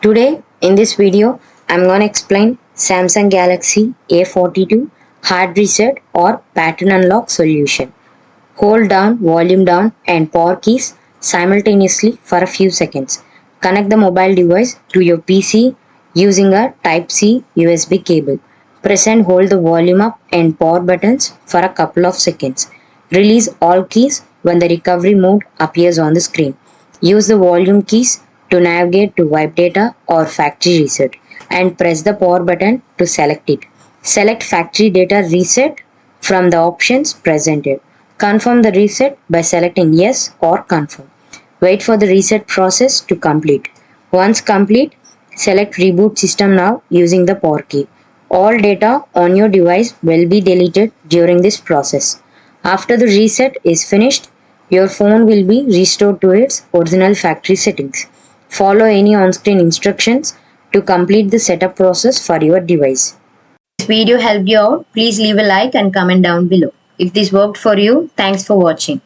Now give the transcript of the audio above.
Today in this video I'm gonna explain Samsung Galaxy A42 hard reset or pattern unlock solution. Hold down, volume down and power keys simultaneously for a few seconds. Connect the mobile device to your PC using a Type-C USB cable. Press and hold the volume up and power buttons for a couple of seconds. Release all keys when the recovery mode appears on the screen. Use the volume keys to navigate to wipe data or factory reset and press the power button to select it. Select factory data reset from the options presented. Confirm the reset by selecting yes or confirm. Wait for the reset process to complete. Once complete, select reboot system now using the power key. All data on your device will be deleted during this process. After the reset is finished, your phone will be restored to its original factory settings. Follow any on-screen instructions to complete the setup process for your device. If this video helped you out, please leave a like and comment down below. If this worked for you, thanks for watching.